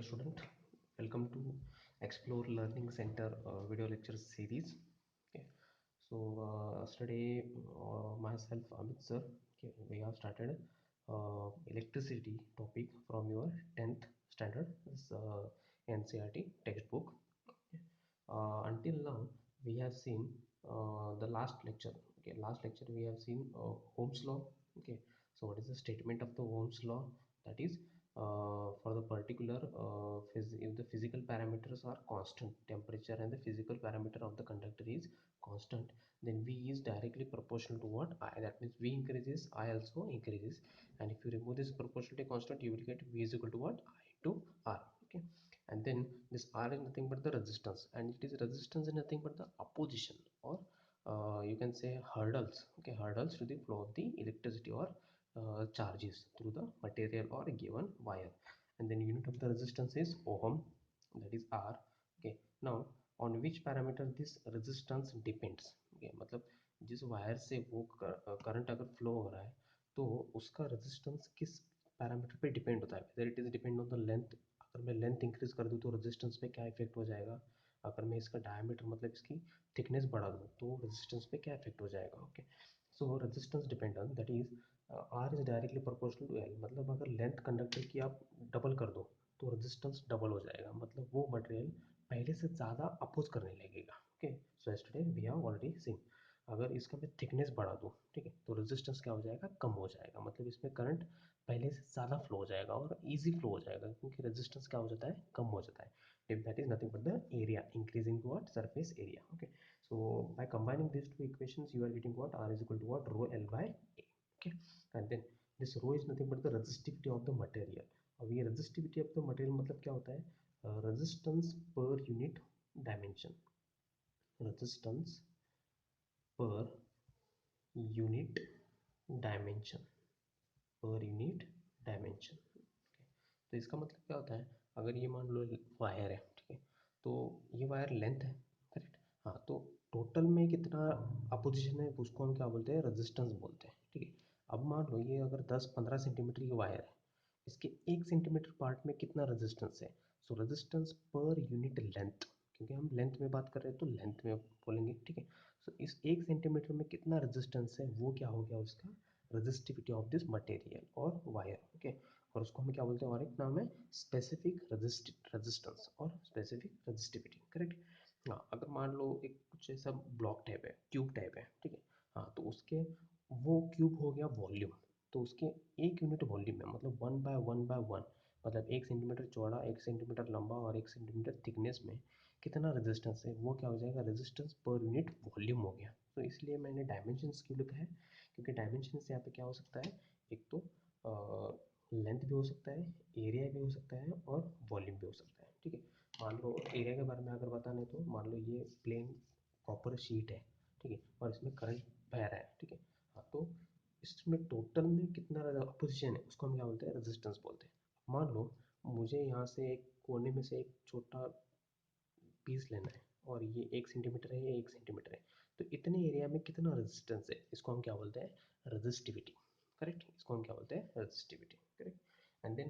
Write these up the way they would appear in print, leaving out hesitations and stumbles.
student. Welcome to Explore Learning Center video lecture series. Okay, so yesterday myself Amit sir, okay, we have started electricity topic from your 10th standard this NCERT textbook. Okay. Until now we have seen the last lecture. Okay, last lecture we have seen Ohm's law. Okay, so what is the statement of the Ohm's law? That is for the particular if the physical parameters are constant, temperature and the physical parameter of the conductor is constant, then V is directly proportional to what? I. That means V increases, I also increases, and if you remove this proportionality constant, you will get V is equal to what? I into R. Okay, and then this R is nothing but the resistance, and it is resistance is nothing but the opposition, or you can say hurdles. Okay, hurdles to the flow of the electricity or charges through the material or a given wire. And then unit of the resistance is ohm, that is R. Okay, now on which parameter this resistance depends? Okay, मतलब जिस wire से वो current अगर flow हो रहा है तो उसका रेजिस्टेंस किस पैरामीटर पे डिपेंड होता है? Whether it is depend on the length. अगर मैं लेंथ इंक्रीज कर दूँ तो रेजिस्टेंस पे क्या इफेक्ट हो जाएगा? अगर मैं इसका डायमीटर मतलब इसकी थिकनेस बढ़ा दूँ तो रेजिस्टेंस पे क्या इफेक्ट हो जाएगा? Okay, so resistance dependent, that is R is directly proportional to L. मतलब अगर लेंथ कंडक्टर की आप डबल कर दो तो रेजिस्टेंस डबल हो जाएगा, मतलब वो मटेरियल पहले से ज़्यादा अपोज करने लगेगा. Okay, so yesterday we have already seen. अगर इसका मैं थिकनेस बढ़ा दूँ, ठीक है, तो रेजिस्टेंस क्या हो जाएगा? कम हो जाएगा, मतलब इसमें करंट पहले से ज़्यादा फ्लो हो जाएगा और इजी फ्लो हो जाएगा, क्योंकि रेजिस्टेंस क्या हो जाता है? कम हो जाता है. if that is nothing but the area increasing to what? Surface area. Okay, so by combining these two equations you are getting what? R is equal to what? Rho L by A. Okay, and then this rho is nothing but the resistivity of the material. अब ये resistivity of the material मतलब क्या होता है? Resistance per unit dimension. Resistance per unit dimension. Per unit dimension. तो इसका मतलब क्या होता है? अगर ये मान लो वायर है, ठीक है, तो ये वायर लेंथ है, करेक्ट. हाँ, तो टोटल में कितना अपोजिशन है उसको हम क्या बोलते हैं? रेजिस्टेंस बोलते हैं, ठीक है. अब मान लो ये अगर 10-15 सेंटीमीटर की वायर है, इसके 1 सेंटीमीटर पार्ट में कितना रेजिस्टेंस है? सो रेजिस्टेंस पर यूनिट लेंथ, क्योंकि हम लेंथ में बात कर रहे हैं तो लेंथ में बोलेंगे, ठीक है. सो इस 1 सेंटीमीटर में कितना रेजिस्टेंस है वो क्या हो गया उसका? रेजिस्टिविटी ऑफ दिस मटेरियल और वायर. ओके, और उसको हम क्या बोलते हैं? और एक नाम है स्पेसिफिक रेजिस्टेंस और स्पेसिफिक रेजिस्टिविटी, करेक्ट. हाँ, अगर मान लो एक कुछ ऐसा ब्लॉक टाइप है, क्यूब टाइप है, ठीक है. हाँ, तो उसके वो क्यूब हो गया वॉल्यूम, तो उसके 1 यूनिट वॉल्यूम में मतलब 1 by 1 by 1, मतलब 1 सेंटीमीटर चौड़ा, 1 सेंटीमीटर लंबा और 1 सेंटीमीटर थिकनेस में कितना रेजिस्टेंस है वो क्या हो जाएगा? रेजिस्टेंस पर यूनिट वॉल्यूम हो गया. तो इसलिए मैंने डायमेंशंस क्यों लिखा है? क्योंकि डायमेंशन से यहाँ पे क्या हो सकता है? एक तो लेंथ भी हो सकता है, एरिया भी हो सकता है और वॉल्यूम भी हो सकता है, ठीक है. मान लो एरिया के बारे में अगर बताना है तो मान लो ये प्लेन कॉपर शीट है, ठीक है, और इसमें करंट बह रहा है, ठीक है. हाँ, तो इसमें टोटल में कितना अपोजिशन है उसको हम क्या बोलते हैं? रेजिस्टेंस बोलते हैं. मान लो मुझे यहाँ से एक कोने में से एक छोटा पीस लेना है और ये 1 सेंटीमीटर है, ये 1 सेंटीमीटर है, तो इतने एरिया में कितना रेजिस्टेंस है इसको हम क्या बोलते हैं? Resistivity, correct. इसको हम क्या बोलते हैं? Resistivity, correct. And then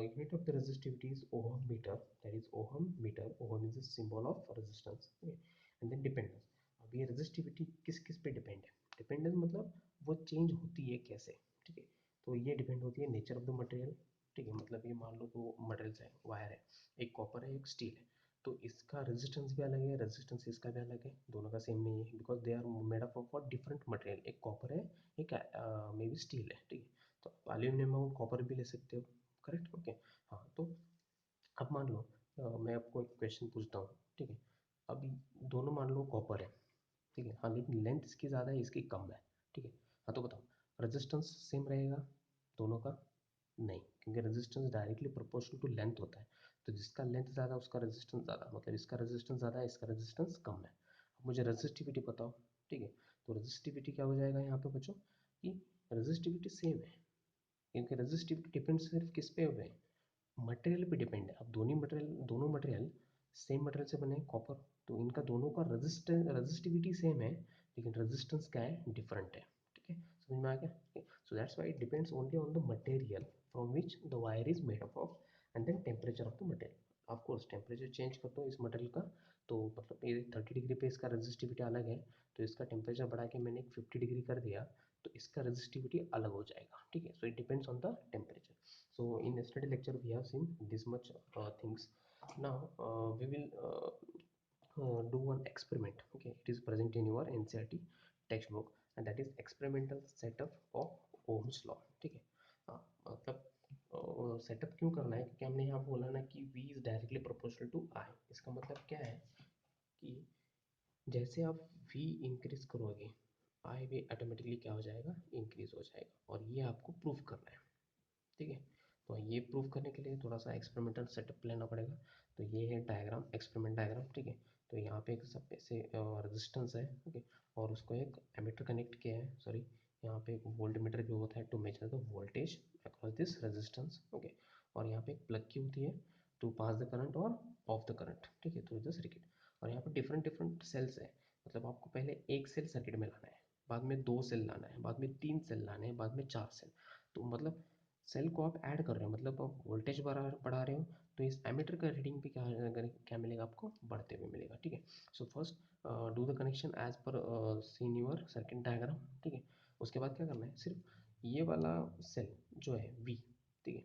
unit of the resistivity is ohm meter, that is ohm meter. Ohm is the symbol of resistance. Okay, and then dependence. अब ये resistivity किस किस पे डिपेंड है? डिपेंडेंस मतलब वो चेंज होती है कैसे, ठीक है. तो ये डिपेंड होती है नेचर ऑफ द मटेरियल, ठीक है. मतलब ये मान लो दो मटेरियल्स है, वायर है, एक कॉपर है एक स्टील है, तो इसका रेजिस्टेंस भी अलग है, रेजिस्टेंस इसका भी अलग है, दोनों का सेम नहीं है, because they are made up of different material. एक कॉपर है, एक मे बी स्टील है, ठीक है. तो आप एल्यूमिनियम और कॉपर भी ले सकते हो, करेक्ट. ओके, हाँ, तो अब मान लो मैं आपको एक क्वेश्चन पूछता हूँ, ठीक है. अभी दोनों मान लो कॉपर है, ठीक है. हाँ, लेकिन लेंथ इसकी ज़्यादा है, इसकी कम है, ठीक है. हाँ, तो बताओ रेजिस्टेंस सेम रहेगा दोनों का? नहीं, क्योंकि resistance directly proportional to length होता है. तो जिसका लेंथ ज़्यादा उसका रेजिस्टेंस ज़्यादा, मतलब इसका रेजिस्टेंस ज़्यादा है, इसका रेजिस्टेंस कम है. अब मुझे रेजिस्टिविटी बताओ, ठीक है. तो रेजिस्टिविटी क्या हो जाएगा यहाँ पे बच्चों? कि रेजिस्टिविटी सेम है, क्योंकि रेजिस्टिविटी डिपेंड सिर्फ किस पे हुए? मटेरियल पे डिपेंड है. अब दोनों मटेरियल सेम मटेरियल से बने हैं, कॉपर, तो इनका दोनों का रेजिस्टिविटी सेम है, लेकिन रेजिस्टेंस क्या है? डिफरेंट है, ठीक है. समझ में आ गया? So that's why it depends only on the material from which the wire is made up of. And then temperature of the material. Of course temperature change कर दो इस मटेरियल का, तो मतलब ये 30 डिग्री पे इसका रेजिस्टिविटी अलग है, तो इसका टेम्परेचर बढ़ा के मैंने 50 डिग्री कर दिया, तो इसका रेजिस्टिविटी अलग हो जाएगा, ठीक है। So it depends on the temperature. So in yesterday lecture we have seen this much things. Now we will do one experiment. Okay, it is present in your NCERT textbook, and that is experimental setup of Ohm's law, ठीक है। मतलब setup क्यों करना है, क्योंकि हमने यहाँ बोला ना कि V is directly proportional to I। इसका मतलब क्या है कि जैसे आप V इंक्रीज करोगे I भी ऑटोमेटिकली क्या हो जाएगा, इंक्रीज हो जाएगा, और ये आपको प्रूफ करना है, ठीक है। तो ये प्रूव करने के लिए थोड़ा सा एक्सपेरिमेंटल सेटअप लेना पड़ेगा। तो ये है डायग्राम, एक्सपेरिमेंट डायग्राम, ठीक है। तो यहाँ पे एक सब ऐसे रेजिस्टेंस है, ओके, और उसको एक एमीटर कनेक्ट किया है, सॉरी, यहाँ पे एक वोल्ट मीटर भी होता है to measure the voltage across this resistance, okay. और यहाँ पे एक प्लग की होती है टू पास द करंट और ऑफ द करंट, ठीक है, थ्रू द सर्किट। और यहाँ पे डिफरेंट डिफरेंट सेल्स है, मतलब आपको पहले एक सेल सर्किट में लाना है, बाद में दो सेल लाना है, बाद में तीन सेल लाने हैं, बाद में चार सेल। तो मतलब सेल को आप ऐड कर रहे हो, मतलब आप वोल्टेज बढ़ा रहे हो, तो इस एमीटर का रीडिंग भी क्या मिलेगा आपको, बढ़ते हुए मिलेगा, ठीक है। So first do the connection as per seen your circuit diagram, ठीक है। उसके बाद क्या करना है, सिर्फ ये वाला सेल जो है वी, ठीक है,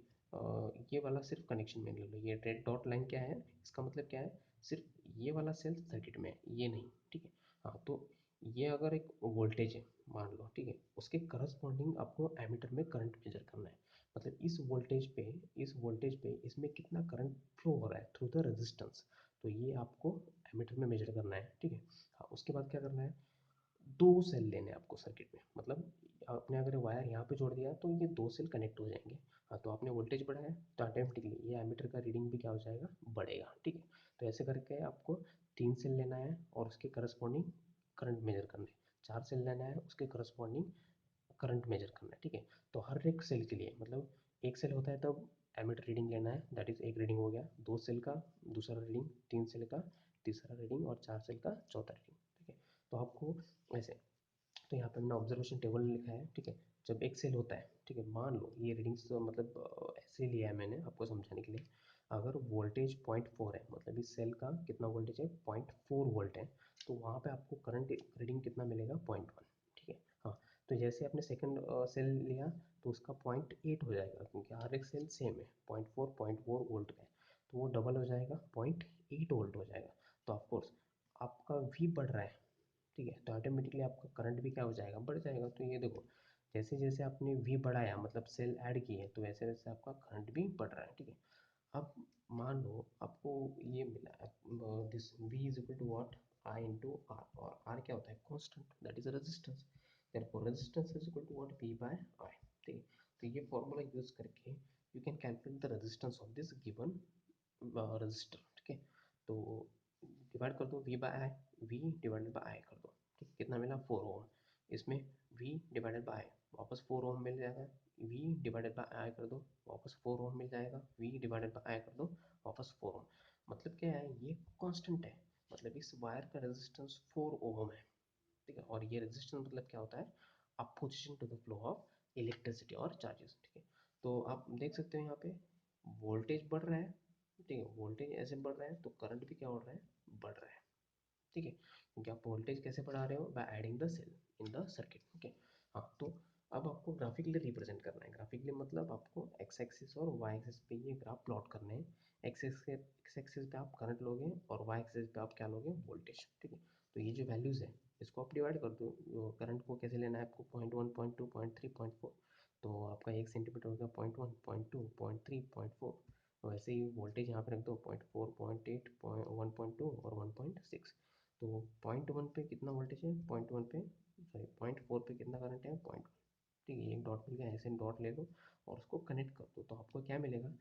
ये वाला सिर्फ कनेक्शन में ले लो। ये रेड डॉट लाइन क्या है, इसका मतलब क्या है, सिर्फ ये वाला सेल सर्किट में है, ये नहीं, ठीक है। हाँ, तो ये अगर एक वोल्टेज है मान लो, ठीक है, उसके करस्पॉन्डिंग आपको एमीटर में करंट मेजर करना है। मतलब इस वोल्टेज पे इसमें कितना करंट फ्लो हो रहा है थ्रू द रेजिस्टेंस, तो ये आपको एमीटर में मेजर करना है, ठीक है। हाँ, उसके बाद क्या करना है, दो सेल लेने हैं आपको सर्किट में, मतलब आपने अगर वायर यहाँ पे जोड़ दिया तो ये दो सेल कनेक्ट हो जाएंगे। हाँ, तो आपने वोल्टेज बढ़ाया तो ऑटोमेटिकली ये एमीटर का रीडिंग भी क्या हो जाएगा, बढ़ेगा, ठीक है। तो ऐसे करके आपको तीन सेल लेना है और उसके करस्पॉन्डिंग करंट मेजर करना है, चार सेल लेना है, उसके करस्पॉन्डिंग करंट मेजर करना है, ठीक है। तो हर एक सेल के लिए, मतलब एक सेल होता है तब एमीटर रीडिंग लेना है, दैट इज एक रीडिंग हो गया, दो सेल का दूसरा रीडिंग, तीन सेल का तीसरा रीडिंग, और चार सेल का चौथा रीडिंग, ठीक है। तो आपको ऐसे, तो यहाँ पे मैंने ऑब्जर्वेशन टेबल लिखा है, ठीक है। जब एक सेल होता है, ठीक है, मान लो ये रीडिंग्स मतलब ऐसे लिया है मैंने आपको समझाने के लिए। अगर वोल्टेज 0.4 है, मतलब इस सेल का कितना वोल्टेज है, 0.4 वोल्ट है, तो वहाँ पे आपको करंट रीडिंग कितना मिलेगा, 0.1, ठीक है। हाँ, तो जैसे आपने सेकंड सेल लिया तो उसका 0.8 हो जाएगा, क्योंकि हर एक सेल सेम है, 0.4 वोल्ट का है, तो वो डबल हो जाएगा, 0.8 वोल्ट हो जाएगा। तो ऑफकोर्स आपका वी बढ़ रहा है, ठीक है, तो ऑटोमेटिकली आपका करंट भी क्या हो जाएगा, बढ़ जाएगा। तो ये देखो, जैसे जैसे आपने वी बढ़ाया, मतलब सेल ऐड किए, तो वैसे वैसे आपका करंट भी बढ़ रहा है, ठीक है। अब मान लो आपको ये मिला, this V is equal to what, I into R, और आर क्या होता है, constant, that is a resistance. Therefore resistance is equal to what, V by I, ठीक है। तो ये फॉर्मूला यूज करके you can calculate the resistance of this given resistor, ठीक है। तो डिवाइड कर दो V by I, V divided by I कर दो, ठीक, कितना मिला, 4 ओम। इसमें वी डिवाइडेड बाय आई वापस 4 ओम मिल जाएगा, वी डिवाइडेड बाय आई कर दो, वापस 4 ओम मिल जाएगा, वी डिवाइडेड बाय आई कर दो, वापस 4 ओम। मतलब क्या है, ये कांस्टेंट है, मतलब इस वायर का रेजिस्टेंस 4 ओम है, ठीक है। और ये रेजिस्टेंस मतलब क्या होता है, opposition to the flow of electricity और चार्जेस, ठीक है। तो आप देख सकते हो यहाँ पे वोल्टेज बढ़ रहा है, ठीक है, वोल्टेज ऐसे बढ़ रहा है तो करंट भी क्या हो रहा है, बढ़ रहा है, ठीक है, क्योंकि आप वोल्टेज कैसे बढ़ा रहे हो, by adding the cell in the circuit, okay. हाँ, तो अब आपको ग्राफिकली रिप्रेजेंट करना है, ग्राफिकली मतलब आपको एक्स एक्सिस और वाई एक्सिस पे ये ग्राफ प्लॉट करने हैं। एक्स एक्सिस पे आप करंट लोगे और वाई एक्सिस पे आप क्या लोगे, वोल्टेज, ठीक है। तो ये जो वैल्यूज़ है इसको आप डिवाइड कर दो, करंट को कैसे लेना है आपको, 0.1, 0.2, 0.3, 0.4, तो आपका 1 सेंटीमीटर हो गया 0.1, 0.2, 0.3, 0.4। वैसे ही वोल्टेज यहाँ पे रख दो, 0.4, 0.8, 1.2 और 1.6। तो 0.1 पे कितना वोल्टेज है, 0.1 पे, सॉरी 0.4 पे कितना करंट है, 0.1, ठीक है। एक डॉट मिल गया, ऐसे डॉट ले लो और उसको कनेक्ट कर दो, तो आपको क्या मिलेगा,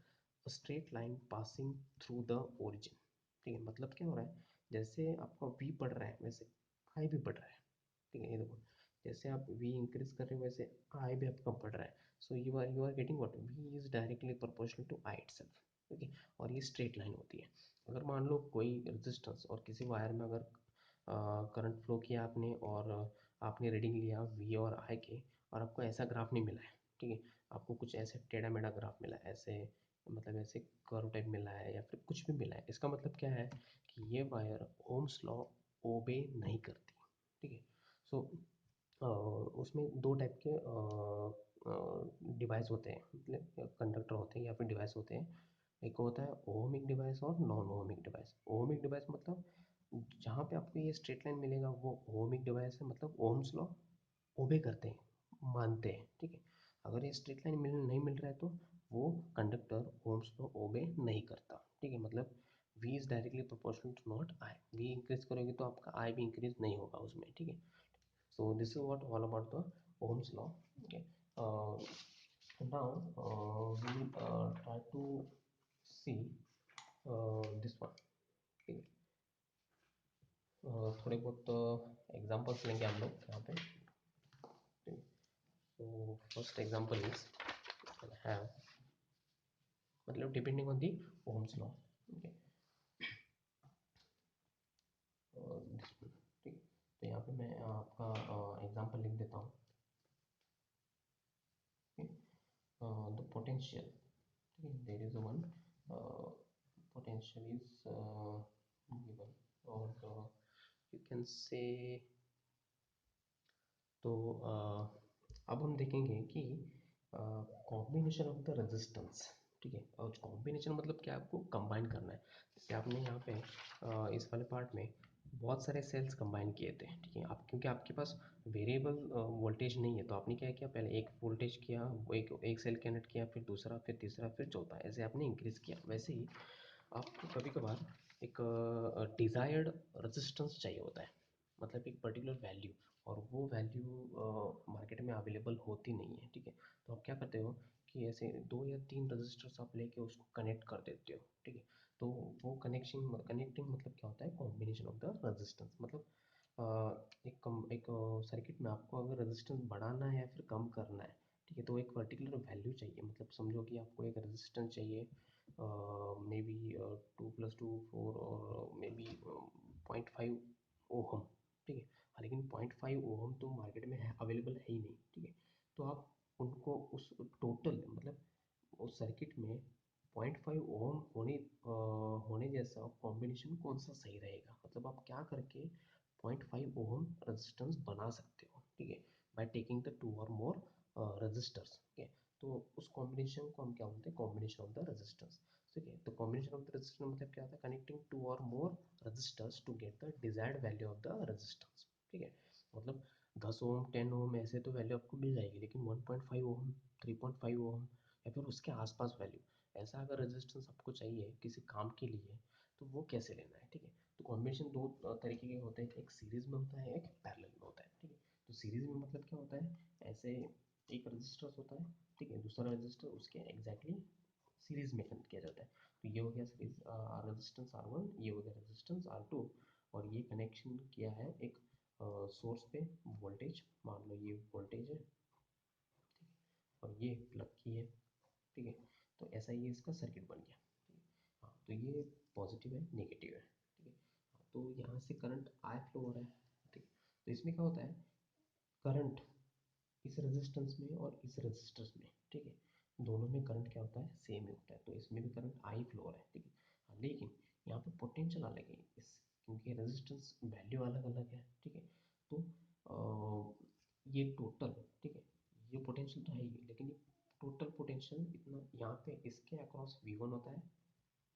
straight line passing through the origin, ठीक है। मतलब क्या हो रहा है, जैसे आपका वी बढ़ रहा है वैसे आई भी बढ़ रहा है, ठीक है। ये देखो, जैसे आप वी इंक्रीज कर रहे हो वैसे आई भी आपका बढ़ रहा है। So you are getting what, V is directly proportional to I itself, okay. और ये स्ट्रेट लाइन होती है। अगर मान लो कोई रेजिस्टेंस और किसी वायर में अगर करंट फ्लो किया आपने, और आपने रीडिंग लिया वी और आई के, और आपको ऐसा ग्राफ नहीं मिला है, ठीक है, आपको कुछ ऐसे टेढ़ा मेढ़ा ग्राफ मिला है, ऐसे मतलब ऐसे कर्व टाइप मिला है या फिर कुछ भी मिला है, इसका मतलब क्या है कि ये वायर ओम्स लॉ ओबे नहीं करती, ठीक है। सो उसमें दो टाइप के डिवाइस होते हैं, मतलब कंडक्टर होते हैं या फिर डिवाइस होते हैं। एक होता है ओहमिक डिवाइस और non ohmic device. Ohmic device मतलब जहाँ पे आपको ये स्ट्रेट लाइन मिलेगा वो ओहमिक डिवाइस है, मतलब ओम्स लॉ ओबे करते हैं, मानते हैं, ठीक है। अगर ये स्ट्रेट लाइन नहीं मिल रहा है तो वो कंडक्टर ओम्स लॉ ओबे नहीं करता, ठीक है। मतलब V is directly proportional to not I। V increase करोगे तो आपका I भी इंक्रीज नहीं होगा उसमें, ठीक है। So this is what all about the Ohm's law, okay. now we will try to see this one, ठीक है। थोड़े बहुत एग्जांपल्स लेंगे हम लोग यहाँ पे, ठीक है। so first example is have, मतलब depending on the Ohm's law, okay. ठीक है, तो यहाँ पे मैं आपका एग्जांपल लिख देता हूँ, द पोटेंशियल, ठीक है। There is one potential is given, और यू कैन से, तो अब हम देखेंगे कि कॉम्बिनेशन ऑफ द रेजिस्टेंस, ठीक है। और कॉम्बिनेशन मतलब क्या, आपको कंबाइन करना है। जैसे आपने यहाँ पे इस वाले पार्ट में बहुत सारे सेल्स कंबाइन किए थे, ठीक है। आप क्योंकि आपके पास वेरिएबल वोल्टेज नहीं है तो आपने क्या किया, पहले एक वोल्टेज किया, वो एक सेल कनेक्ट किया, फिर दूसरा, फिर तीसरा, फिर चौथा, ऐसे आपने इंक्रीज किया। वैसे ही आपको कभी कभार एक डिज़ायर्ड रेजिस्टेंस चाहिए होता है, मतलब एक पर्टिकुलर वैल्यू, और वो वैल्यू मार्केट में अवेलेबल होती नहीं है, ठीक है। तो आप क्या करते हो कि ऐसे दो या तीन रजिस्टर्स आप लेके उसको कनेक्ट कर देते हो, ठीक है। तो वो कनेक्टिंग मतलब क्या होता है, कॉम्बिनेशन ऑफ द रेजिस्टेंस। मतलब एक सर्किट में आपको अगर रेजिस्टेंस बढ़ाना है या फिर कम करना है, ठीक है, तो एक पर्टिकुलर वैल्यू चाहिए। मतलब समझो कि आपको एक रेजिस्टेंस चाहिए, मे बी 2 + 2 4, और मे बी 0.5 ओहम, ठीक है। हाँ, लेकिन 0.5 ओहम तो मार्केट में है, अवेलेबल है ही नहीं, ठीक है। तो आप उनको उस टोटल, मतलब उस सर्किट में 0.5 ओम होने जैसा कॉम्बिनेशन कौन सा सही रहेगा, मतलब आप क्या करके 0.5 ओम रेजिस्टेंस बना सकते हो, ठीक है, बाय टेकिंग द टू और मोर रेजिस्टर्स, ठीक है। तो उस कॉम्बिनेशन को हम क्या बोलते हैं, कॉम्बिनेशन ऑफ द रेजिस्टेंस, ठीक है। तो कॉम्बिनेशन ऑफ द रेजिस्टेंस मतलब क्या होता है, कनेक्टिंग टू और more resistors to get the desired value of the resistance, ठीक है। मतलब 10 ओम 10 ओम ऐसे तो वैल्यू आपको मिल जाएगी, लेकिन 1.5 ओम, 3.5 ओम या फिर उसके आसपास वैल्यू, ऐसा अगर रेजिस्टेंस आपको चाहिए किसी काम के लिए, तो वो कैसे लेना है, ठीक है। तो कॉम्बिनेशन दो तरीके के होते हैं, एक सीरीज में होता है, एक पैरेलल में होता है, ठीक है। तो सीरीज में मतलब क्या होता है, ऐसे एक रजिस्टर होता है, ठीक है, दूसरा रजिस्टर उसके एग्जैक्टली सीरीज में कनेक्ट किया जाता है। तो ये हो गया सीरीज रेजिस्टेंस R1, ये हो गया रेजिस्टेंस R2, और ये कनेक्शन किया है एक सोर्स पे वोल्टेज, मान लो ये वोल्टेज है, और ये प्लग की है, ठीक है। तो ऐसा ही इसका सर्किट बन गया, ठीक है। हाँ, तो ये पॉजिटिव है, नेगेटिव है, ठीक है। हाँ, तो यहाँ से करंट आई फ्लो हो रहा है, ठीक है। तो इसमें क्या होता है, करंट इस रेजिस्टेंस में और इस रेजिस्टेंस में, ठीक है, दोनों में करंट क्या होता है, सेम ही होता है। तो इसमें भी करंट आई फ्लो हो रहा है, ठीक है। हाँ, लेकिन यहाँ पे पोटेंशियल अलग है इस, क्योंकि रेजिस्टेंस वैल्यू अलग अलग है, ठीक है। तो ये टोटल, ठीक है, ये पोटेंशियल तो है ही, लेकिन ये टोटल पोटेंशियल इतना यहाँ पे इसके अक्रॉस V1 होता है,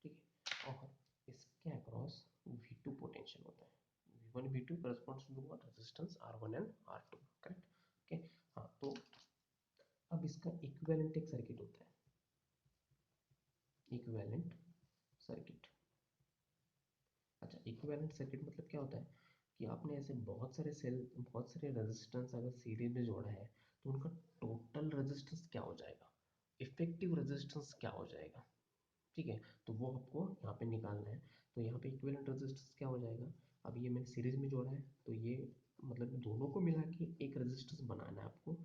ठीक है, और इसके अक्रॉस V2 पोटेंशियल होता है। V1 V2 corresponds to what, resistance R1 and R2, correct, okay. हाँ, तो अब इसका इक्विवेलेंट एक सर्किट होता है, इक्विवेलेंट सर्किट। अच्छा, इक्विवेलेंट सर्किट मतलब क्या होता है कि आपने ऐसे बहुत सारे सेल, बहुत सारे रेजिस्टेंस अगर सीरीज में जोड़ा है, तो उनका टोटल रेजिस्टेंस क्या हो जाएगा, इफेक्टिव रेजिस्टेंस क्या हो जाएगा, ठीक है। तो वो आपको यहाँ पे निकालना है। तो यहाँ पे इक्विवेलेंट रेजिस्टेंस क्या हो जाएगा, अब ये मैंने सीरीज में जोड़ा है, तो ये मतलब दोनों को मिला के एक रेजिस्टेंस बनाना है आपको।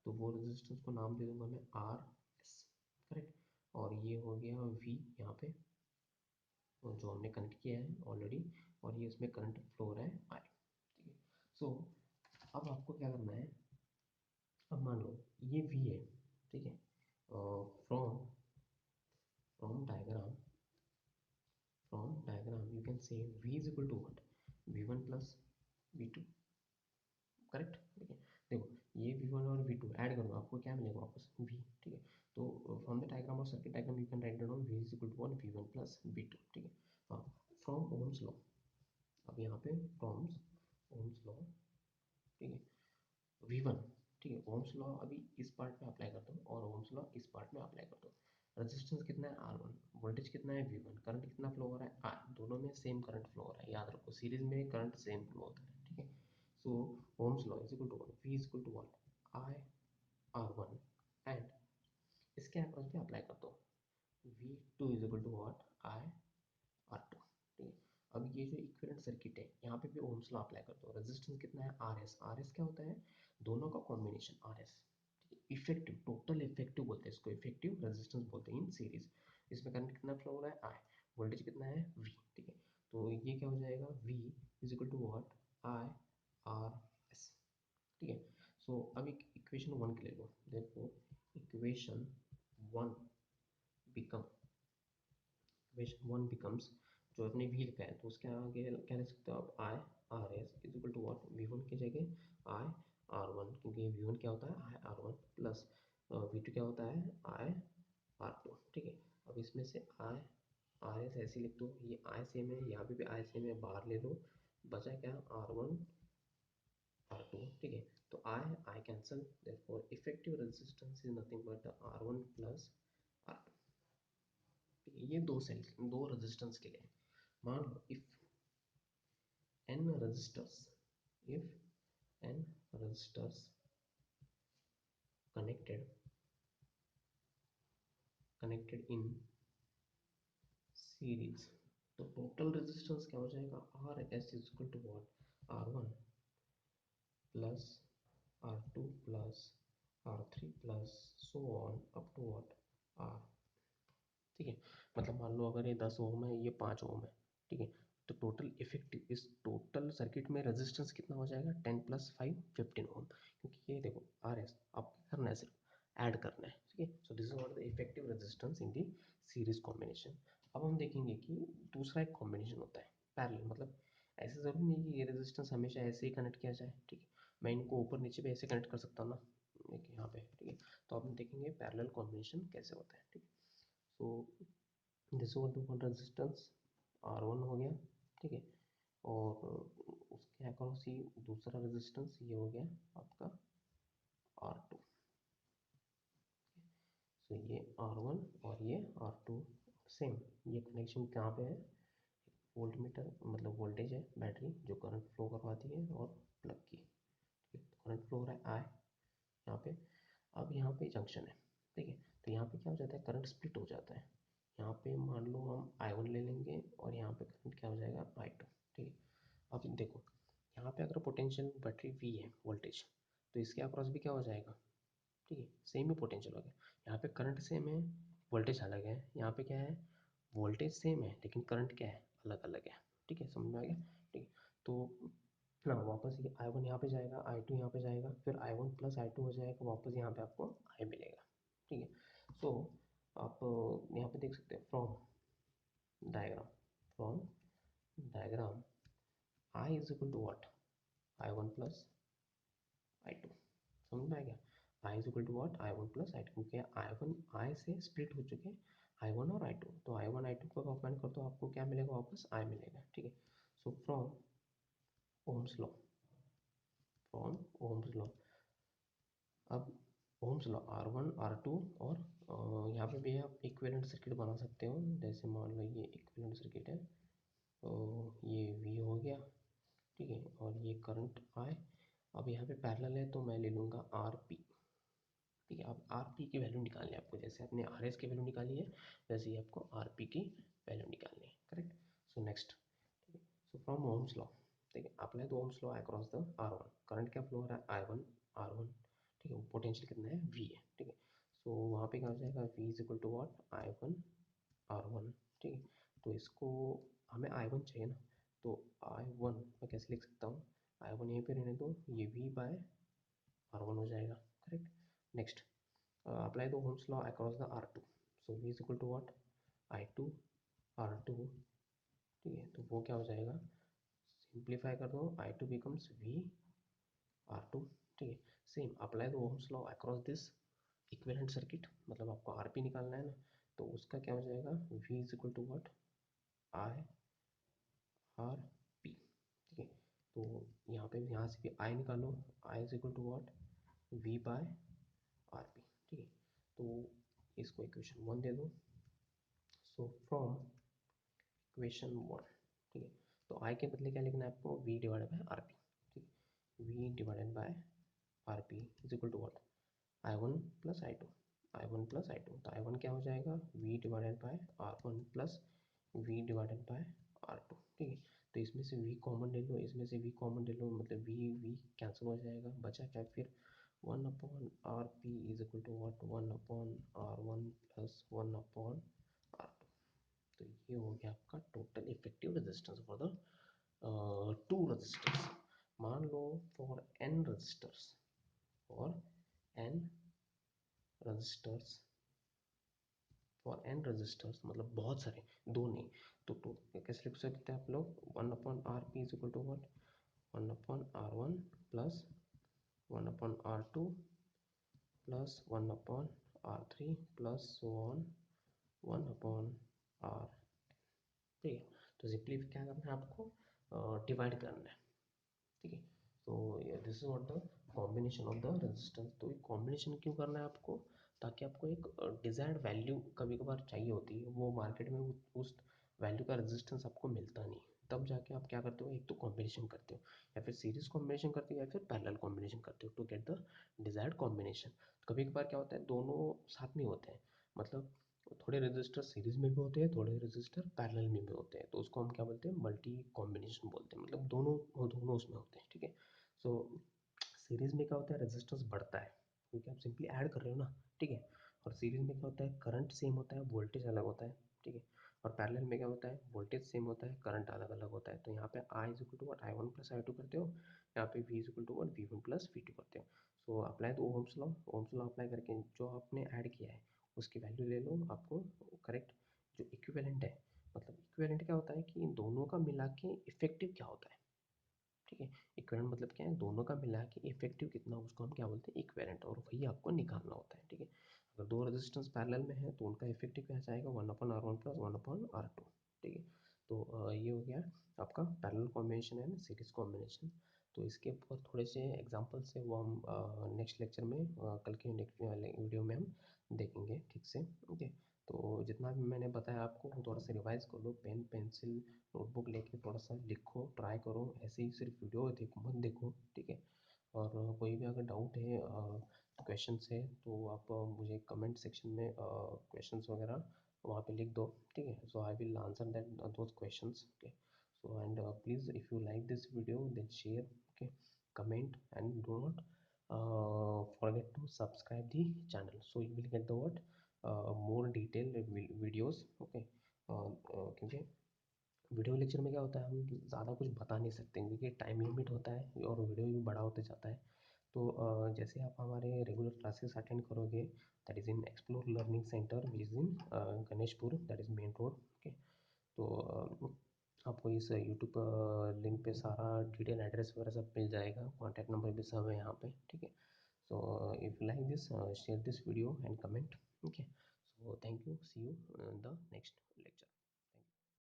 तो वो रेजिस्टेंस को नाम दे दूंगा मैं RS, करेक्ट। और ये हो गया V यहाँ पे, और जो हमने कनेक्ट किया है ऑलरेडी, और ये उसमें करंट फ्लो हो रहा है I, ठीक है। सो अब आपको क्या करना है, अब मान लो ये V है, ठीक है, from from diagram you can say v is equal to what, v1 plus v2, correct. ठीक है, देखो ये v1 और v2 ऐड कर दो, आपको क्या मिलेगा वापस v। ठीक है, तो फ्रॉम द डायग्राम और circuit diagram you can write down v is equal to one v1 plus v2। ठीक है, हाँ, फ्रॉम ओम्स लॉ, अब यहाँ पे फ्रॉम ओम्स लॉ, ठीक है, v1, ठीक है, ओम्स लॉ अभी इस पार्ट में अप्लाई कर दो और ओम्स लॉ इस पार्ट में अप्लाई कर दो। रेजिस्टेंस कितना है R1, वोल्टेज कितना है V1, करंट कितना फ्लो हो रहा है I, दोनों में सेम करंट फ्लो हो रहा है, याद रखो सीरीज में करंट सेम फ्लो होता है। ठीक है, so Ohm's law is equal to what, V is equal to what, I R1 and इसके अक्रॉस भी अप्लाई कर दो, V2 is equal to what, I R2। ठीक है, अब ये जो इक्विवेलेंट सर्किट है यहाँ पे भी ओम्स लॉ अप्लाई कर दो। रेजिस्टेंस कितना है RS, RS क्या होता है, दोनों का combination RS। Effective, total effective बोलते हैं इसको, इफेक्टिव रेजिस्टेंस बोलते हैं इन सीरीज। इसमें करंट कितना फ्लो हो रहा है I, वोल्टेज कितना है V। ठीक है, तो ये क्या हो जाएगा V is equal to what, I R S। ठीक है, सो अब एक इक्वेशन वन के ले लो, देखो equation one become, equation one becomes, जो अपने वी लिखा है तो उसके आगे क्या लिख सकते हो आप, I R S is equal to what, V one की जगह आई आर वन, क्योंकि वी वन क्या होता है I R one plus V two क्या होता है आई आर टू। ठीक है, अब इसमें से आई आर एस ऐसे लिख दो, ये आई सेम है, यहाँ पे भी आई सेम है, बाहर ले लो, बचा क्या आर वन आर टू। ठीक है, तो I cancel, therefore effective resistance is nothing but R one plus R two. ठीक है, ये दो सेल, दो रेजिस्टेंस के लिए मान लो if n resistors, if n resistors connected in series, तो टोटल रेजिस्टेंस क्या हो जाएगा, R S is equal to what, R one plus R two plus R three plus so on up to what R. ठीक है, मतलब मान लो अगर ये 10 ओम है, ये 5 ओम है। ठीक है, तो टोटल इफेक्टिव इस टोटल सर्किट में रेजिस्टेंस कितना हो जाएगा, 10 प्लस 5 15 ओम, क्योंकि ये देखो आर एस आपको करना है, सिर्फ ऐड करना है। ठीक है, so this is what the effective resistance in the series combination. अब हम देखेंगे कि दूसरा एक कॉम्बिनेशन होता है पैरेलल, मतलब ऐसे जरूरी नहीं कि ये रेजिस्टेंस हमेशा ऐसे ही कनेक्ट किया जाए। ठीक है, मैं इनको ऊपर नीचे भी ऐसे कनेक्ट कर सकता हूँ ना, देखिए यहाँ पे। ठीक है, तो अब हम देखेंगे पैरेलल कॉम्बिनेशन कैसे होता है। ठीक है, so this one two one resistance R1 हो गया। ठीक है, और उसके अक्रॉस ही दूसरा रेजिस्टेंस ये हो गया आपका R2। सो ये R1 और ये R2 सेम, ये कनेक्शन कहाँ पे है, वोल्ट मीटर मतलब वोल्टेज है, बैटरी जो करंट फ्लो करवाती है, और प्लग की। ठीक है, करंट फ्लो हो रहा है I यहाँ पे। अब यहाँ पे जंक्शन है। ठीक है, तो यहाँ पे क्या हो जाता है, करंट स्प्लिट हो जाता है। यहाँ पे मान लो हम I1 ले लेंगे और यहाँ पे करंट क्या हो जाएगा I2। ठीक है, अब देखो यहाँ पे अगर पोटेंशियल बैटरी V है वोल्टेज, तो इसके अक्रॉस भी क्या हो जाएगा, ठीक है, सेम ही पोटेंशियल हो गया। यहाँ पे करंट सेम है, वोल्टेज अलग है, यहाँ पे क्या है, वोल्टेज सेम है लेकिन करंट क्या है, अलग अलग है। ठीक है, समझ में आ गया। ठीक है, तो ना वापस ये I1 यहाँ पे जाएगा, I2 यहाँ पे जाएगा, फिर I1 प्लस I2 हो जाएगा, वापस यहाँ पे आपको I मिलेगा। ठीक है, सो आप यहाँ पे देख सकते हैं diagram from diagram I is equal to what, I1 plus I2। समझ में आ गया, I is equal to what, I1 plus I2, क्योंकि I1 I से स्प्लिट हो चुके हैं I1 और I2, तो I1 I2 को कंबाइन कर दो, आपको क्या मिलेगा वापस I मिलेगा। ठीक है, so from Ohm's law, from Ohm's law, अब ओम्स लॉ R1 R2 और यहाँ पे भी आप इक्विवेलेंट सर्किट बना सकते हो। जैसे मान लो ये इक्विवेलेंट सर्किट है, तो ये V हो गया। ठीक है, और ये करंट I, अब यहाँ पे पैरेलल है तो मैं ले लूँगा RP। ठीक है, अब RP की वैल्यू निकालनी है आपको, जैसे आपने RS की वैल्यू निकाली है वैसे ही आपको RP की वैल्यू निकालनी है, करेक्ट। सो नेक्स्ट, ठीक है, सो फ्रॉम ओम्स लॉ, ठीक है, apply the Ohm's law across the R1, current क्या फ्लो हो रहा है I1 R1। ठीक है, पोटेंशियल कितना है V है। ठीक है, सो वहाँ पे क्या हो जाएगा, V is equal to what, I1 R1। ठीक है, तो इसको हमें I1 चाहिए ना, तो I1 मैं कैसे लिख सकता हूँ, I1 यहीं पे रहने दो, ये V बाय R1 हो जाएगा, correct. Next, apply the Ohm's law across the R2, so V is equal to what, I2 R2, ठीक है, तो वो क्या हो जाएगा, सिंप्लीफाई कर दो, I2 बिकम्स V R2, ठीक है। Same apply the Ohm's law across this equivalent circuit, मतलब आपको आरपी निकालना है ना, तो उसका क्या हो जाएगा, V is equal to what, I R P, ठीक है। तो यहाँ पे यहाँ से भी आई निकालो, I is equal to what, V by R P, ठीक है। तो इसको इक्वेशन 1 दे दो। सो फ्रॉम इक्वेशन 1, ठीक है, तो आई के बदले क्या लिखना है आपको, V divided by R P, ठीक है। V divided by R P is equal to what, I1 plus I two, I1 plus I two, तो I1 क्या हो जाएगा, V divided by R1 plus V divided by R2, ठीक है। तो इसमें से V कॉमन ले लो, इसमें से V कॉमन ले लो, मतलब V कैंसिल हो जाएगा, बचा क्या फिर, 1/RP is equal to what, 1/R1 plus 1/R2। तो ये हो गया आपका total effective resistance for the two resistors. मान लो for n resistors, for n resistors, for N resistors मतलब बहुत सारे, दो नहीं, तो कैसे लिख सकते हैं आप लोग, 1/R p is equal to what, 1/R1 plus 1/R2 plus 1/R3 plus so on 1/R, ठीक है। तो सिंपली क्या करना है आपको, डिवाइड करना है, ठीक है। तो this is what the combination of the resistance. तो ये कॉम्बिनेशन क्यों करना है आपको, ताकि आपको एक डिजायर्ड वैल्यू कभी कभार चाहिए होती है, वो मार्केट में उस वैल्यू का रेजिस्टेंस आपको मिलता नहीं, तब जाके आप क्या करते हो, एक तो कॉम्बिनेशन करते हो, या फिर सीरीज कॉम्बिनेशन करते हो, या फिर पैरेलल कॉम्बिनेशन करते हो to get the desired combination. कभी कभार क्या होता है, दोनों साथ में होते हैं, मतलब थोड़े रजिस्टर सीरीज में भी होते हैं, थोड़े रजिस्टर पैरेलल में भी होते हैं, तो उसको हम क्या बोलते हैं, मल्टी कॉम्बिनेशन बोलते हैं, मतलब दोनों उसमें होते हैं, ठीक है। सो सीरीज में क्या होता है, रेजिस्टेंस बढ़ता है क्योंकि आप सिंपली ऐड कर रहे हो ना, ठीक है। और सीरीज में क्या होता है, करंट सेम होता है, वोल्टेज अलग होता है, ठीक है। और पैरेलल में क्या होता है, वोल्टेज सेम होता है, करंट अलग अलग होता है। तो यहाँ पे I is equal to what, I1 plus I two करते हो, यहाँ पे V is equal to what, V1 plus V2 करते हो। सो अप्लाई तो ओम्स लॉ अप्लाई करके जो आपने ऐड किया है उसकी वैल्यू ले लो, आपको करेक्ट जो इक्विवेलेंट है, मतलब इक्विवेलेंट क्या होता है कि इन दोनों का मिला के इफेक्टिव क्या होता है, ठीक है। इक्विवेलेंट मतलब क्या है, दोनों का मिला के इफेक्टिव कितना, उसको हम क्या बोलते हैं, इक्विवेलेंट, और वही आपको निकालना होता है, ठीक है। अगर दो रेजिस्टेंस पैरेलल में है तो उनका इफेक्टिव कैसा आएगा, 1/R1 प्लस 1/R2, ठीक है। तो ये हो गया आपका parallel combination and series combination. तो इसके ऊपर थोड़े से एग्जांपल से वो हम नेक्स्ट लेक्चर में कल के नेक्स्ट वीडियो में हम देखेंगे ठीक से, ओके। तो जितना भी मैंने बताया आपको वो थोड़ा सा रिवाइज कर लो, पेन पेंसिल नोटबुक लेके थोड़ा सा लिखो, ट्राई करो, ऐसे ही सिर्फ वीडियो देखो मत देखो, ठीक है। और कोई भी अगर डाउट है, क्वेश्चन है, तो आप मुझे कमेंट सेक्शन में क्वेश्चंस वगैरह वहाँ पे लिख दो, ठीक है। So I will answer that those questions, okay. So and please if you like this video then share, okay, comment and do not forget to subscribe the channel, so you will get the what, more detailed videos, okay। क्योंकि video lecture में क्या होता है, हम ज़्यादा कुछ बता नहीं सकते क्योंकि टाइम लिमिट होता है और वीडियो भी बड़ा होते जाता है। तो जैसे आप हमारे रेगुलर क्लासेस अटेंड करोगे, that is in explore learning centre which is in Ganeshpur, that is main road, okay. तो आपको इस यूट्यूब लिंक पे सारा डिटेल एड्रेस वगैरह सब मिल जाएगा, कॉन्टैक्ट नंबर भी सब है यहाँ पे, ठीक है। So if like this share this video and comment, okay. So thank you, see you in the next lecture.